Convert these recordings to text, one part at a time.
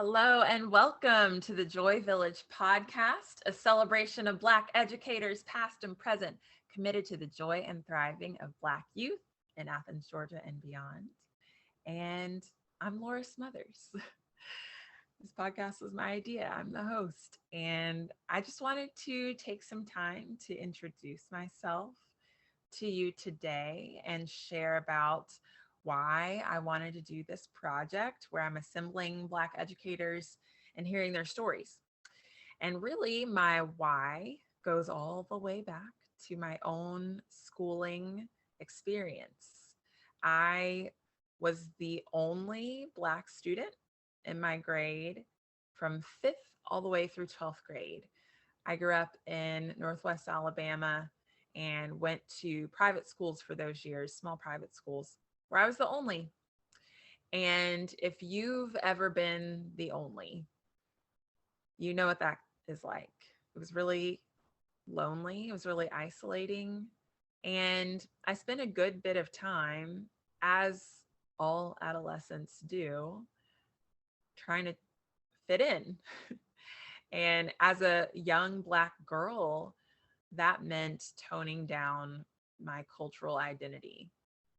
Hello and welcome to the Joy Village podcast, a celebration of Black educators, past and present, committed to the joy and thriving of Black youth in Athens, Georgia, and beyond. And I'm Lora Smothers. This podcast was my idea. I'm the host. And I just wanted to take some time to introduce myself to you today and share about why I wanted to do this project where I'm assembling Black educators and hearing their stories. And really, my why goes all the way back to my own schooling experience. I was the only Black student in my grade from fifth all the way through 12th grade. I grew up in Northwest Alabama and went to private schools for those years, small private schools, where I was the only. And if you've ever been the only, you know what that is like. It was really lonely, it was really isolating. And I spent a good bit of time, as all adolescents do, trying to fit in. And as a young Black girl, that meant toning down my cultural identity.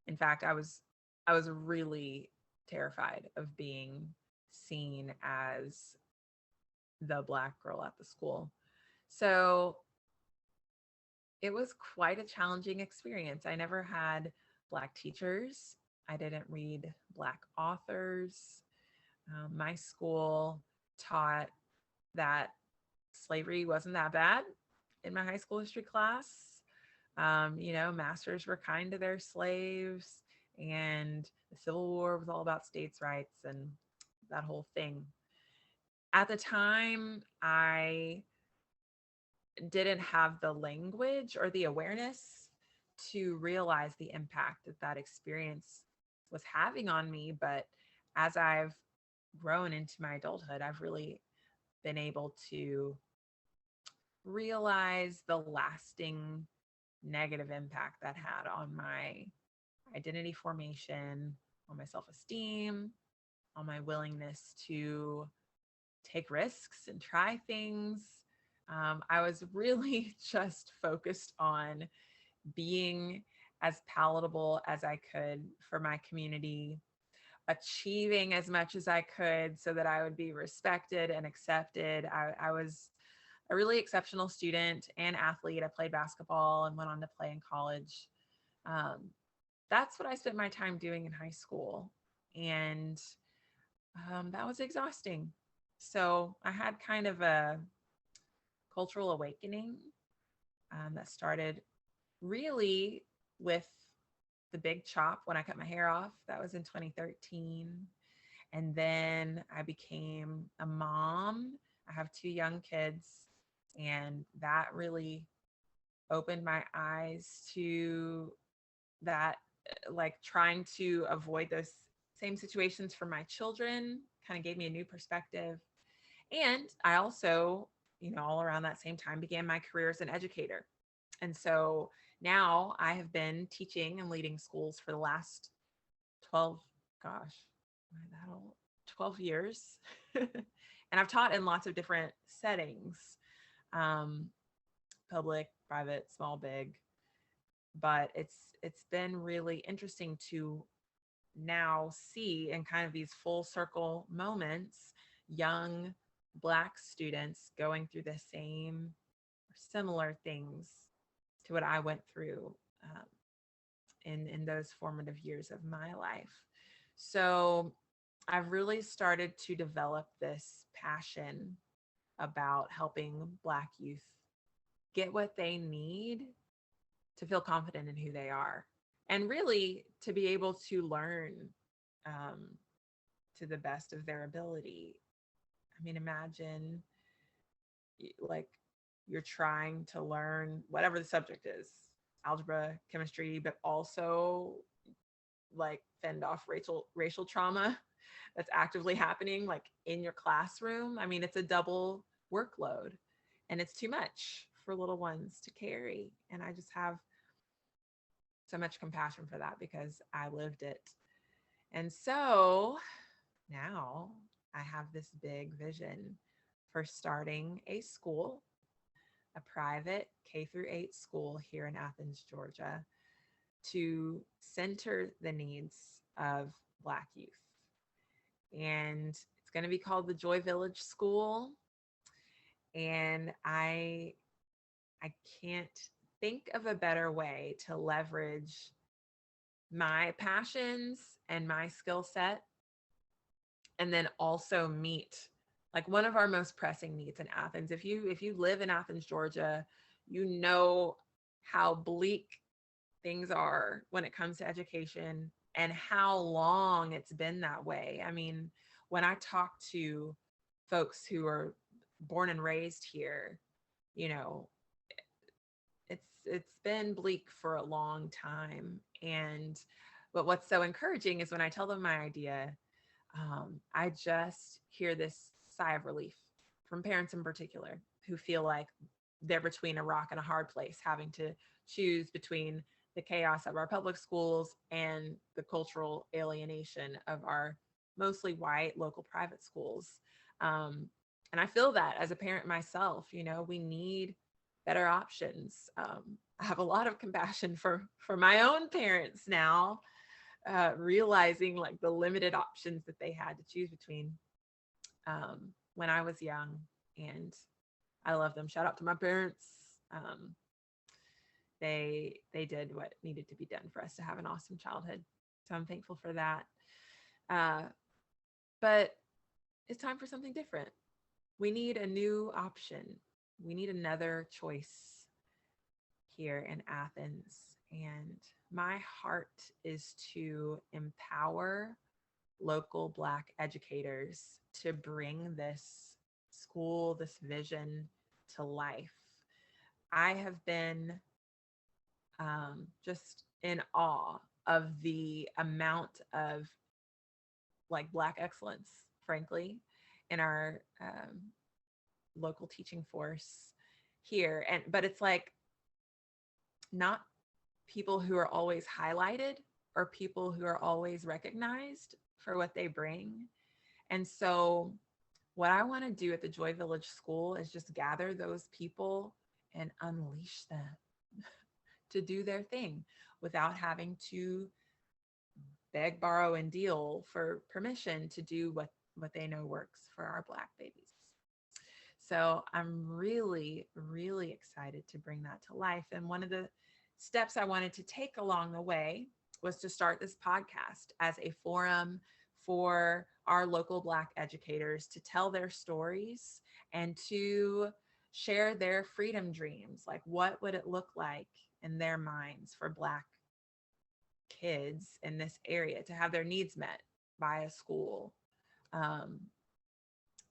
In fact, I was really terrified of being seen as the Black girl at the school. So it was quite a challenging experience. I never had Black teachers. I didn't read Black authors. My school taught that slavery wasn't that bad in my high school history class. Masters were kind to their slaves, and the Civil War was all about states' rights and that whole thing. At the time, I didn't have the language or the awareness to realize the impact that that experience was having on me. But as I've grown into my adulthood, I've really been able to realize the lasting negative impact that had on my identity formation, on my self esteem, on my willingness to take risks and try things. I was really just focused on being as palatable as I could for my community, achieving as much as I could so that I would be respected and accepted. I was a really exceptional student and athlete. I played basketball and went on to play in college. Um, that's what I spent my time doing in high school. And that was exhausting. So I had kind of a cultural awakening that started really with the big chop when I cut my hair off. That was in 2013. And then I became a mom. I have two young kids, and that really opened my eyes to that, like trying to avoid those same situations for my children kind of gave me a new perspective. And I also, all around that same time began my career as an educator. And so now I have been teaching and leading schools for the last 12, gosh, am I that old? 12 years. And I've taught in lots of different settings, um, public, private, small, big. But it's been really interesting to now see in kind of these full circle moments, young Black students going through the same or similar things to what I went through in those formative years of my life. So I've really started to develop this passion about helping Black youth get what they need to feel confident in who they are, and really to be able to learn um, to the best of their ability. I mean, imagine like you're trying to learn whatever the subject is, algebra, chemistry, but also like fend off racial trauma that's actively happening like in your classroom. I mean, it's a double workload, and it's too much for little ones to carry. And I just have so much compassion for that because I lived it. And so now I have this big vision for starting a school, a private K through 8 school here in Athens, Georgia, to center the needs of Black youth. And it's going to be called the Joy Village School. And I can't think of a better way to leverage my passions and my skill set, and then also meet like one of our most pressing needs in Athens. If you live in Athens, Georgia, you know how bleak things are when it comes to education and how long it's been that way. I mean, when I talk to folks who are born and raised here, you know, it's been bleak for a long time. And but what's so encouraging is when I tell them my idea, I just hear this sigh of relief from parents in particular who feel like they're between a rock and a hard place, having to choose between the chaos of our public schools and the cultural alienation of our mostly white local private schools. And I feel that as a parent myself, we need better options. I have a lot of compassion for my own parents now, realizing like the limited options that they had to choose between when I was young. And I love them. Shout out to my parents. They did what needed to be done for us to have an awesome childhood. So I'm thankful for that. But it's time for something different. We need a new option. We need another choice here in Athens. And my heart is to empower local Black educators to bring this school, this vision to life. I have been just in awe of the amount of like Black excellence, frankly, in our local teaching force here. But it's like not people who are always highlighted or people who are always recognized for what they bring. And so what I want to do at the Joy Village School is just gather those people and unleash them to do their thing without having to beg, borrow, and deal for permission to do what they know works for our Black babies. So I'm really, really excited to bring that to life. And one of the steps I wanted to take along the way was to start this podcast as a forum for our local Black educators to tell their stories and to share their freedom dreams. Like, what would it look like in their minds for Black kids in this area to have their needs met by a school?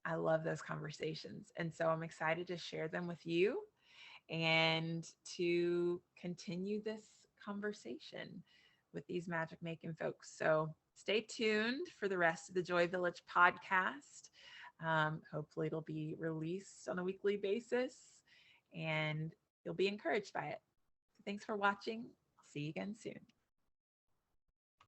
I love those conversations. And so I'm excited to share them with you and to continue this conversation with these magic making folks. So stay tuned for the rest of the Joy Village podcast. Hopefully it'll be released on a weekly basis and you'll be encouraged by it. So thanks for watching. I'll see you again soon.